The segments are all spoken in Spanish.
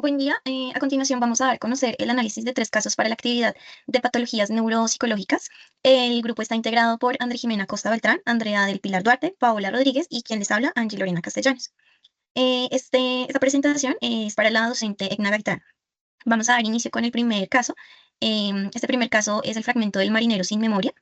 Buen día. A continuación vamos a dar a conocer el análisis de 3 casos para la actividad de patologías neuropsicológicas. El grupo está integrado por Andrea Jimena Costa Beltrán, Andrea del Pilar Duarte, Paola Rodríguez y quien les habla, Angie Lorena Castellanos. Esta presentación es para la docente Egna Gaitán. Vamos a dar inicio con el primer caso. Este primer caso es el fragmento del marinero sin memoria.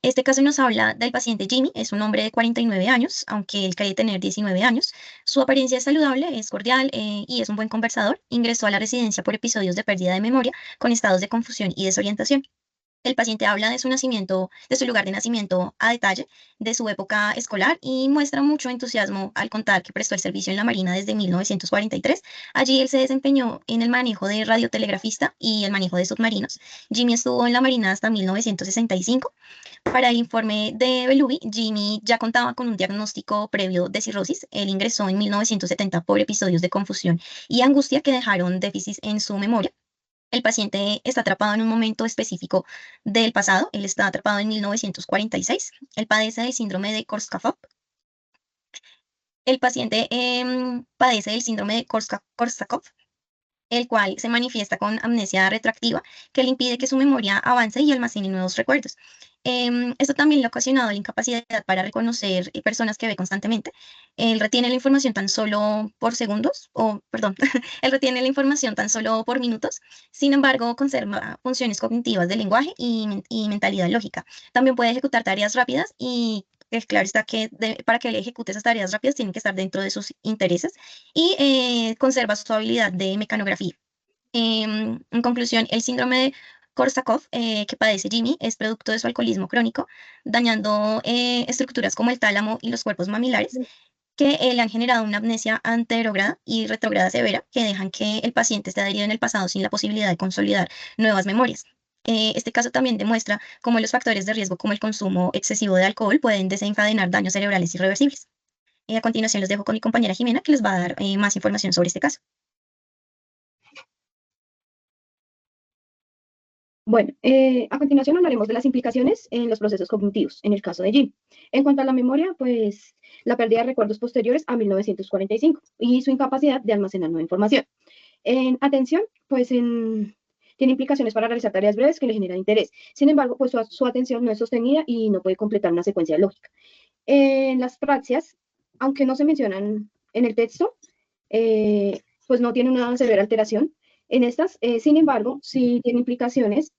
Este caso nos habla del paciente Jimmy, es un hombre de 49 años, aunque él cree tener 19 años. Su apariencia es saludable, es cordial y es un buen conversador. Ingresó a la residencia por episodios de pérdida de memoria con estados de confusión y desorientación. El paciente habla de su nacimiento, de su lugar de nacimiento a detalle, de su época escolar y muestra mucho entusiasmo al contar que prestó el servicio en la Marina desde 1943. Allí él se desempeñó en el manejo de radiotelegrafista y el manejo de submarinos. Jimmy estuvo en la Marina hasta 1965. Para el informe de Belubi, Jimmy ya contaba con un diagnóstico previo de cirrosis. Él ingresó en 1970 por episodios de confusión y angustia que dejaron déficits en su memoria. El paciente está atrapado en un momento específico del pasado. Él está atrapado en 1946. Él padece del síndrome de Korsakoff. El paciente padece del síndrome de Korsakoff, el cual se manifiesta con amnesia retroactiva, que le impide que su memoria avance y almacene nuevos recuerdos. Esto también le ha ocasionado la incapacidad para reconocer personas que ve constantemente. Él retiene la información tan solo por segundos, o perdón, él retiene la información tan solo por minutos. Sin embargo, conserva funciones cognitivas del lenguaje y mentalidad lógica. También puede ejecutar tareas rápidas y claro está que para que él ejecute esas tareas rápidas tienen que estar dentro de sus intereses y conserva su habilidad de mecanografía. En conclusión, el síndrome de Korsakoff que padece Jimmy es producto de su alcoholismo crónico, dañando estructuras como el tálamo y los cuerpos mamilares, que le han generado una amnesia anterograda y retrograda severa, que dejan que el paciente esté adherido en el pasado sin la posibilidad de consolidar nuevas memorias. Este caso también demuestra cómo los factores de riesgo, como el consumo excesivo de alcohol, pueden desencadenar daños cerebrales irreversibles. A continuación, los dejo con mi compañera Jimena, que les va a dar más información sobre este caso. Bueno, a continuación hablaremos de las implicaciones en los procesos cognitivos, en el caso de Jim. En cuanto a la memoria, pues la pérdida de recuerdos posteriores a 1945 y su incapacidad de almacenar nueva información. En atención, tiene implicaciones para realizar tareas breves que le generan interés. Sin embargo, pues su atención no es sostenida y no puede completar una secuencia lógica. En las praxias, aunque no se mencionan en el texto, pues no tiene una severa alteración en estas. Sin embargo, sí tiene implicaciones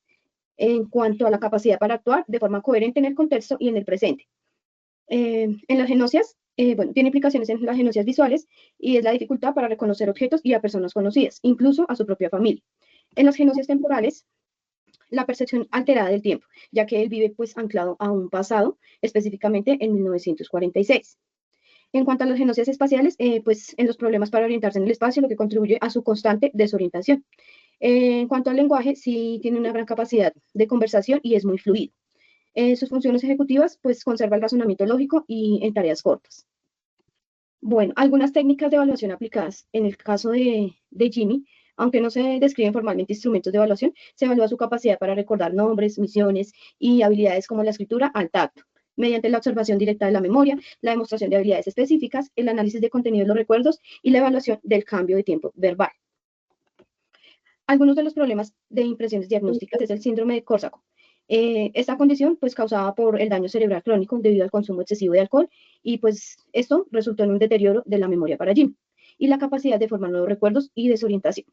en cuanto a la capacidad para actuar de forma coherente en el contexto y en el presente. En las genocias, bueno, tiene implicaciones en las genocias visuales y es la dificultad para reconocer objetos y a personas conocidas, incluso a su propia familia. En las genocias temporales, la percepción alterada del tiempo, ya que él vive pues anclado a un pasado, específicamente en 1946. En cuanto a las genocias espaciales, pues en los problemas para orientarse en el espacio, lo que contribuye a su constante desorientación. En cuanto al lenguaje, sí tiene una gran capacidad de conversación y es muy fluido. Sus funciones ejecutivas, pues conserva el razonamiento lógico y en tareas cortas. Bueno, algunas técnicas de evaluación aplicadas en el caso de Jimmy, aunque no se describen formalmente instrumentos de evaluación, se evalúa su capacidad para recordar nombres, misiones y habilidades como la escritura al tacto, mediante la observación directa de la memoria, la demostración de habilidades específicas, el análisis de contenido de los recuerdos y la evaluación del cambio de tiempo verbal. Algunos de los problemas de impresiones diagnósticas es el síndrome de Korsakoff. Esta condición, pues, causada por el daño cerebral crónico debido al consumo excesivo de alcohol, y pues esto resultó en un deterioro de la memoria para Jim y la capacidad de formar nuevos recuerdos y desorientación.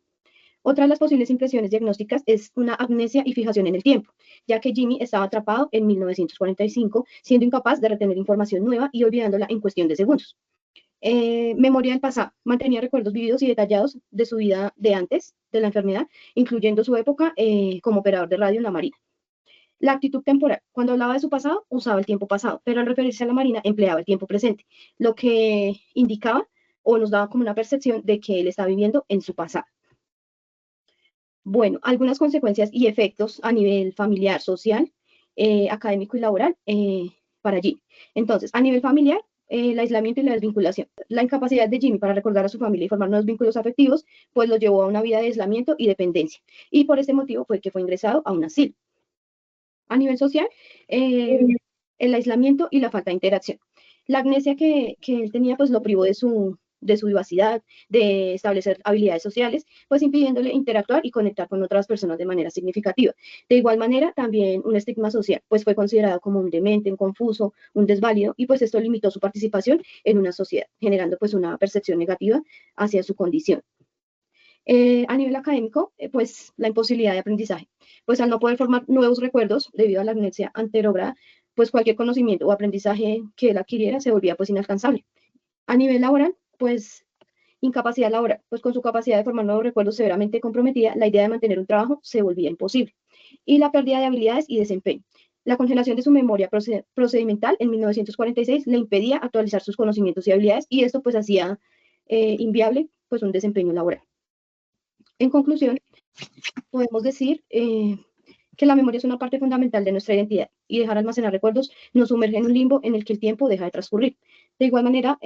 Otra de las posibles impresiones diagnósticas es una amnesia y fijación en el tiempo, ya que Jimmy estaba atrapado en 1945, siendo incapaz de retener información nueva y olvidándola en cuestión de segundos. Memoria del pasado. Mantenía recuerdos vividos y detallados de su vida de antes de la enfermedad, incluyendo su época como operador de radio en la Marina. La actitud temporal. Cuando hablaba de su pasado, usaba el tiempo pasado, pero al referirse a la Marina, empleaba el tiempo presente, lo que indicaba o nos daba como una percepción de que él está viviendo en su pasado. Bueno, algunas consecuencias y efectos a nivel familiar, social, académico y laboral para Jimmy. Entonces, a nivel familiar, el aislamiento y la desvinculación. La incapacidad de Jimmy para recordar a su familia y formar nuevos vínculos afectivos, pues lo llevó a una vida de aislamiento y dependencia. Y por este motivo fue que fue ingresado a un asilo. A nivel social, el aislamiento y la falta de interacción. La amnesia que él tenía, pues lo privó de de su vivacidad, de establecer habilidades sociales, pues impidiéndole interactuar y conectar con otras personas de manera significativa. De igual manera, también un estigma social, pues fue considerado como un demente, un confuso, un desválido, y pues esto limitó su participación en una sociedad, generando pues una percepción negativa hacia su condición. A nivel académico, pues la imposibilidad de aprendizaje, pues al no poder formar nuevos recuerdos debido a la amnesia anterograda, pues cualquier conocimiento o aprendizaje que él adquiriera se volvía pues inalcanzable. A nivel laboral, pues incapacidad laboral, pues con su capacidad de formar nuevos recuerdos severamente comprometida, la idea de mantener un trabajo se volvía imposible. Y la pérdida de habilidades y desempeño. La congelación de su memoria procedimental en 1946 le impedía actualizar sus conocimientos y habilidades, y esto pues hacía inviable pues un desempeño laboral. En conclusión, podemos decir que la memoria es una parte fundamental de nuestra identidad, y dejar almacenar recuerdos nos sumerge en un limbo en el que el tiempo deja de transcurrir. De igual manera,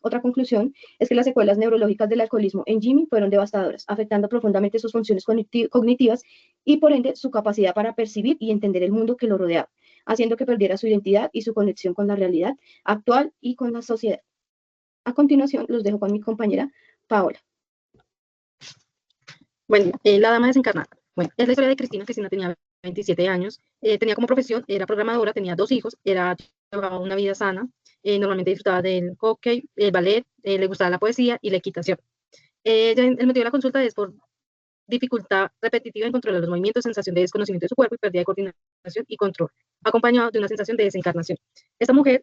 otra conclusión es que las secuelas neurológicas del alcoholismo en Jimmy fueron devastadoras, afectando profundamente sus funciones cognitivas y por ende su capacidad para percibir y entender el mundo que lo rodeaba, haciendo que perdiera su identidad y su conexión con la realidad actual y con la sociedad. A continuación, los dejo con mi compañera Paola. Bueno, la dama desencarnada. Bueno, es la historia de Cristina. Cristina tenía 27 años, tenía como profesión, era programadora, tenía 2 hijos, llevaba una vida sana, normalmente disfrutaba del hockey, el ballet, le gustaba la poesía y la equitación. El motivo de la consulta es por dificultad repetitiva en controlar los movimientos, sensación de desconocimiento de su cuerpo y pérdida de coordinación y control, acompañado de una sensación de desencarnación. Esta mujer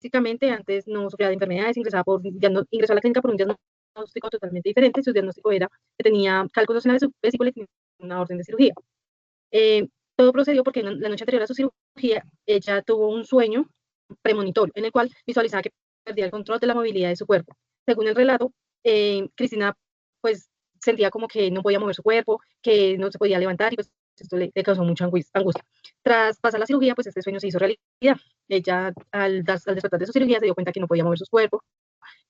físicamente antes no sufría de enfermedades, ingresó a la clínica por un diagnóstico totalmente diferente. Su diagnóstico era que tenía cálculos en la vesícula y tenía una orden de cirugía. Todo procedió porque la noche anterior a su cirugía ella tuvo un sueño premonitorio en el cual visualizaba que perdía el control de la movilidad de su cuerpo. Según el relato, Cristina pues sentía como que no podía mover su cuerpo, que no se podía levantar, y pues esto le causó mucha angustia. Tras pasar la cirugía, pues este sueño se hizo realidad. Ella al despertar de su cirugía se dio cuenta que no podía mover su cuerpo,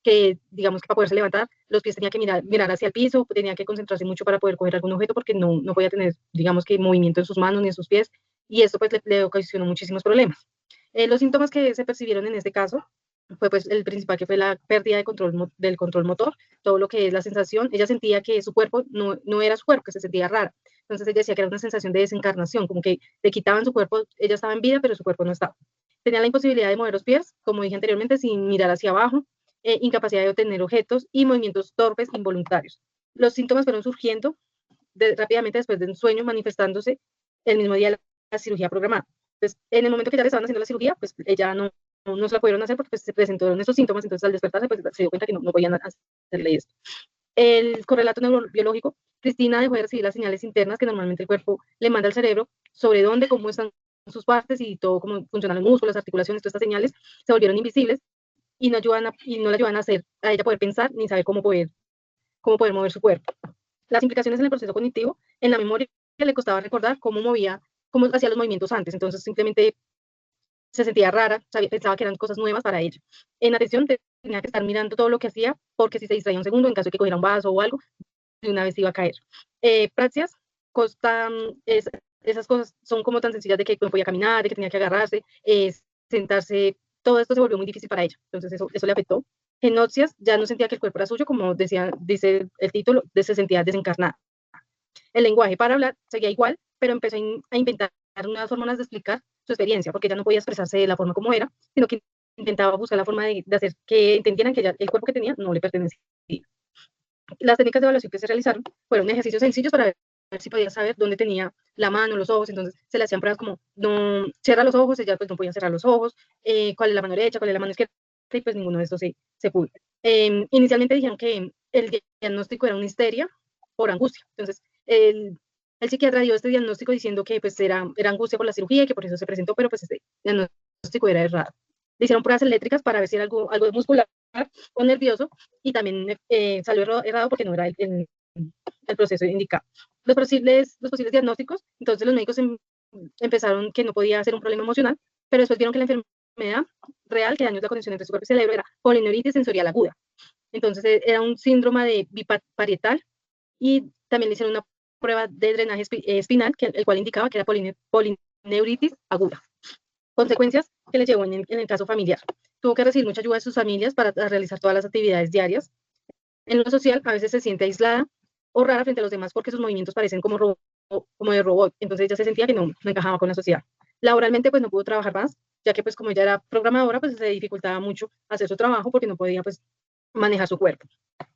que digamos que para poderse levantar los pies tenía que mirar hacia el piso, tenía que concentrarse mucho para poder coger algún objeto porque no podía tener digamos que movimiento en sus manos ni en sus pies, y esto pues le ocasionó muchísimos problemas. Los síntomas que se percibieron en este caso fue pues el principal, que fue la pérdida del control motor, todo lo que es la sensación. Ella sentía que su cuerpo no era su cuerpo, que se sentía rara. Entonces ella decía que era una sensación de desencarnación, como que le quitaban su cuerpo, ella estaba en vida, pero su cuerpo no estaba. Tenía la imposibilidad de mover los pies, como dije anteriormente, sin mirar hacia abajo, incapacidad de obtener objetos y movimientos torpes involuntarios. Los síntomas fueron surgiendo rápidamente después de un sueño, manifestándose el mismo día de la cirugía programada. Entonces, en el momento que ya le estaban haciendo la cirugía, pues ella no se la pudieron hacer porque pues, se presentaron estos síntomas. Entonces al despertarse pues se dio cuenta que no podían hacerle esto. El correlato neurobiológico: Cristina dejó de recibir las señales internas que normalmente el cuerpo le manda al cerebro sobre dónde, cómo están sus partes y todo, cómo funcionan los músculos, las articulaciones. Todas estas señales se volvieron invisibles y no la ayudan a ella poder pensar ni saber cómo poder mover su cuerpo. Las implicaciones en el proceso cognitivo: en la memoria le costaba recordar cómo hacía los movimientos antes. Entonces simplemente se sentía rara, pensaba que eran cosas nuevas para ella. En atención tenía que estar mirando todo lo que hacía, porque si se distraía un segundo, en caso de que cogiera un vaso o algo, de una vez iba a caer. Praxias, esas cosas son como tan sencillas, de que no podía caminar, de que tenía que agarrarse, sentarse, todo esto se volvió muy difícil para ella. Entonces eso le afectó. Genocias, ya no sentía que el cuerpo era suyo, como dice el título, se sentía desencarnada. El lenguaje para hablar seguía igual, pero empezó a inventar unas formas de explicar su experiencia, porque ella no podía expresarse de la forma como era, sino que intentaba buscar la forma de hacer que entendieran que el cuerpo que tenía no le pertenecía. Las técnicas de evaluación que se realizaron fueron ejercicios sencillos para ver si podía saber dónde tenía la mano, los ojos. Entonces se le hacían pruebas como: no, cierra los ojos. Ella pues no podía cerrar los ojos. ¿Cuál es la mano derecha? ¿Cuál es la mano izquierda? Y pues ninguno de estos se pudo. Inicialmente dijeron que el diagnóstico era una histeria por angustia. Entonces el psiquiatra dio este diagnóstico diciendo que pues era angustia por la cirugía y que por eso se presentó, pero pues este diagnóstico era errado. Le hicieron pruebas eléctricas para ver si era algo muscular o nervioso, y también salió errado porque no era el proceso indicado. Los posibles diagnósticos: entonces los médicos empezaron que no podía ser un problema emocional, pero después vieron que la enfermedad real que dañó la conexión entre su cuerpo y cerebro era polineuritis sensorial aguda. Entonces era un síndrome de biparietal, y también le hicieron una prueba de drenaje espinal, el cual indicaba que era polineuritis aguda. Consecuencias que le llevó en el caso familiar. Tuvo que recibir mucha ayuda de sus familias para realizar todas las actividades diarias. En lo social, a veces se siente aislada o rara frente a los demás porque sus movimientos parecen como de robot. Entonces ella se sentía que no encajaba con la sociedad. Laboralmente, pues no pudo trabajar más, ya que pues como ella era programadora, pues se dificultaba mucho hacer su trabajo porque no podía pues manejar su cuerpo.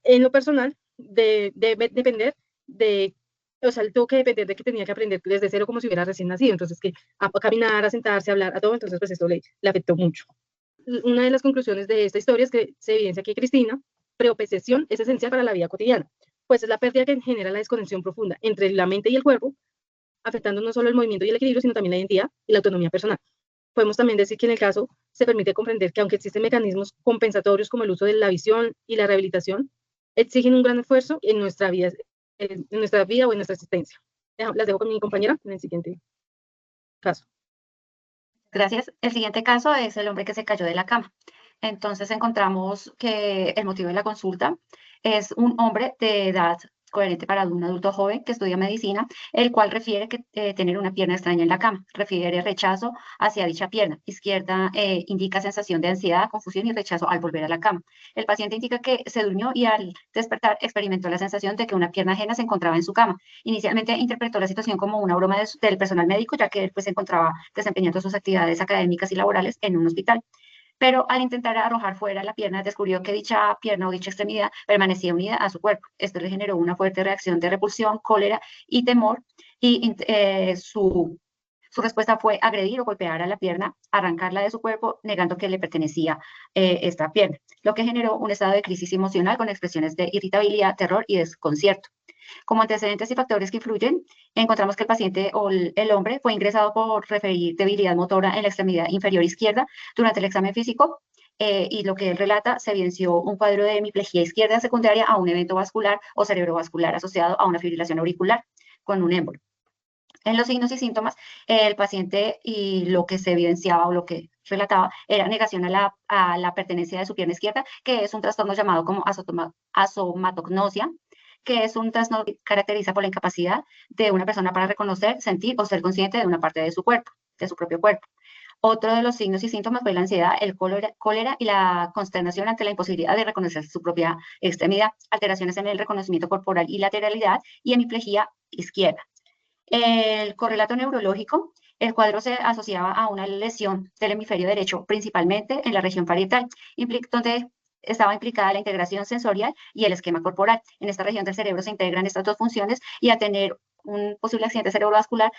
En lo personal, depender de, o sea, tuvo que depender de que tenía que aprender desde cero como si hubiera recién nacido, entonces que a caminar, a sentarse, a hablar, a todo, entonces pues esto le afectó mucho. Una de las conclusiones de esta historia es que se evidencia que Cristina, preoposición es esencial para la vida cotidiana, pues es la pérdida que genera la desconexión profunda entre la mente y el cuerpo, afectando no solo el movimiento y el equilibrio, sino también la identidad y la autonomía personal. Podemos también decir que en el caso se permite comprender que aunque existen mecanismos compensatorios como el uso de la visión y la rehabilitación, exigen un gran esfuerzo en nuestra vida o en nuestra existencia. Las dejo con mi compañera en el siguiente caso. Gracias. El siguiente caso es el hombre que se cayó de la cama. Entonces encontramos que el motivo de la consulta es un hombre de edad coherente para un adulto joven que estudia medicina, el cual refiere que tener una pierna extraña en la cama, refiere rechazo hacia dicha pierna. Izquierda indica sensación de ansiedad, confusión y rechazo al volver a la cama. El paciente indica que se durmió y al despertar experimentó la sensación de que una pierna ajena se encontraba en su cama. Inicialmente interpretó la situación como una broma del personal médico, ya que él pues, se encontraba desempeñando sus actividades académicas y laborales en un hospital. Pero al intentar arrojar fuera la pierna, descubrió que dicha pierna o dicha extremidad permanecía unida a su cuerpo. Esto le generó una fuerte reacción de repulsión, cólera y temor, y su respuesta fue agredir o golpear a la pierna, arrancarla de su cuerpo, negando que le pertenecía esta pierna, lo que generó un estado de crisis emocional con expresiones de irritabilidad, terror y desconcierto. Como antecedentes y factores que influyen, encontramos que el paciente o el hombre fue ingresado por referir debilidad motora en la extremidad inferior izquierda durante el examen físico, y lo que él relata, se evidenció un cuadro de hemiplegia izquierda secundaria a un evento vascular o cerebrovascular asociado a una fibrilación auricular con un émbolo. En los signos y síntomas, el paciente y lo que se evidenciaba o lo que relataba era negación a la pertenencia de su pierna izquierda, que es un trastorno llamado como asomatognosia, que es un trastorno que caracteriza por la incapacidad de una persona para reconocer, sentir o ser consciente de una parte de su cuerpo, de su propio cuerpo. Otro de los signos y síntomas fue la ansiedad, el cólera y la consternación ante la imposibilidad de reconocer su propia extremidad, alteraciones en el reconocimiento corporal y lateralidad y hemiplegia izquierda. El correlato neurológico, el cuadro se asociaba a una lesión del hemisferio derecho, principalmente en la región parietal, donde estaba implicada la integración sensorial y el esquema corporal. En esta región del cerebro se integran estas dos funciones y al tener un posible accidente cerebrovascular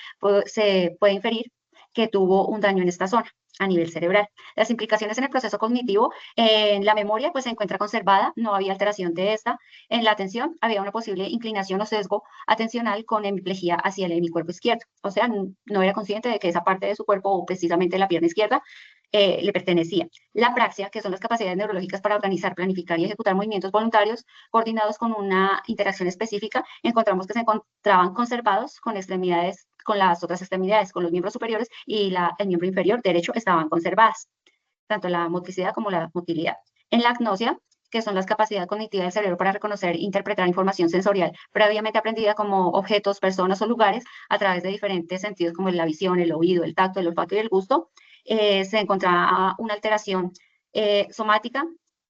se puede inferir que tuvo un daño en esta zona a nivel cerebral. Las implicaciones en el proceso cognitivo, en la memoria pues se encuentra conservada, no había alteración de esta. En la atención había una posible inclinación o sesgo atencional con hemiplegia hacia el hemicuerpo izquierdo. O sea, no era consciente de que esa parte de su cuerpo, o precisamente la pierna izquierda, le pertenecía. La praxia, que son las capacidades neurológicas para organizar, planificar y ejecutar movimientos voluntarios coordinados con una interacción específica, encontramos que se encontraban conservados con extremidades, con las otras extremidades, con los miembros superiores y el miembro inferior derecho estaban conservadas, tanto la motricidad como la motilidad. En la agnosia, que son las capacidades cognitivas del cerebro para reconocer e interpretar información sensorial previamente aprendida como objetos, personas o lugares a través de diferentes sentidos como la visión, el oído, el tacto, el olfato y el gusto, se encontraba una alteración somática,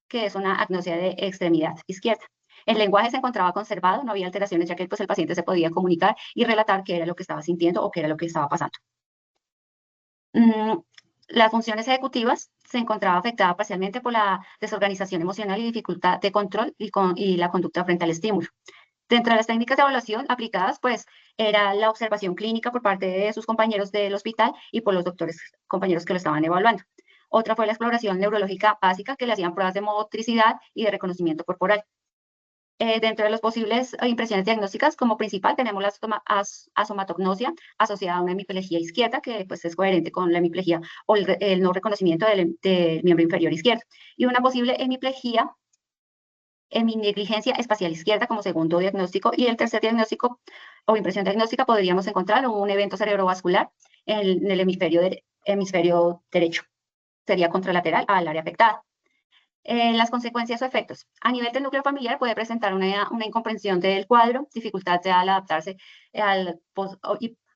que es una agnosia de extremidad izquierda. El lenguaje se encontraba conservado, no había alteraciones, ya que pues, el paciente se podía comunicar y relatar qué era lo que estaba sintiendo o qué era lo que estaba pasando. Las funciones ejecutivas se encontraba afectada parcialmente por la desorganización emocional y dificultad de control y la conducta frente al estímulo. Dentro de las técnicas de evaluación aplicadas, pues, era la observación clínica por parte de sus compañeros del hospital y por los doctores compañeros que lo estaban evaluando. Otra fue la exploración neurológica básica, que le hacían pruebas de motricidad y de reconocimiento corporal. Dentro de las posibles impresiones diagnósticas, como principal tenemos la asomatognosia asociada a una hemiplegia izquierda, que pues, es coherente con la hemiplegia o el no reconocimiento del miembro inferior izquierdo, y una posible hemiplegia, heminegligencia espacial izquierda como segundo diagnóstico, y el tercer diagnóstico o impresión diagnóstica podríamos encontrar un evento cerebrovascular en el hemisferio derecho. Sería contralateral al área afectada. Las consecuencias o efectos. A nivel del núcleo familiar puede presentar una incomprensión del cuadro, dificultad al adaptarse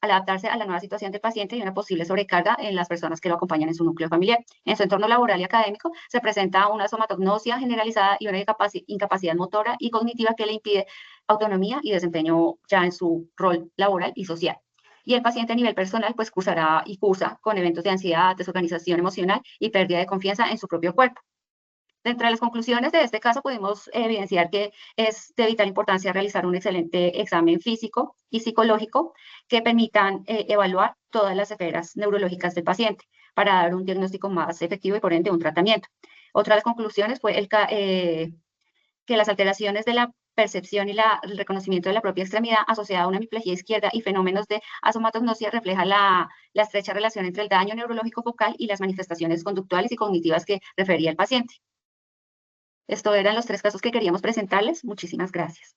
al adaptarse a la nueva situación del paciente y una posible sobrecarga en las personas que lo acompañan en su núcleo familiar. En su entorno laboral y académico se presenta una somatognosia generalizada y una incapacidad motora y cognitiva que le impide autonomía y desempeño ya en su rol laboral y social. Y el paciente a nivel personal pues cursará y cursa con eventos de ansiedad, desorganización emocional y pérdida de confianza en su propio cuerpo. Dentro de las conclusiones de este caso podemos evidenciar que es de vital importancia realizar un excelente examen físico y psicológico que permitan evaluar todas las esferas neurológicas del paciente para dar un diagnóstico más efectivo y por ende un tratamiento. Otra de las conclusiones fue que las alteraciones de la percepción y el reconocimiento de la propia extremidad asociada a una hemiplegia izquierda y fenómenos de asomatognosia refleja la estrecha relación entre el daño neurológico focal y las manifestaciones conductuales y cognitivas que refería el paciente. Estos eran los 3 casos que queríamos presentarles. Muchísimas gracias.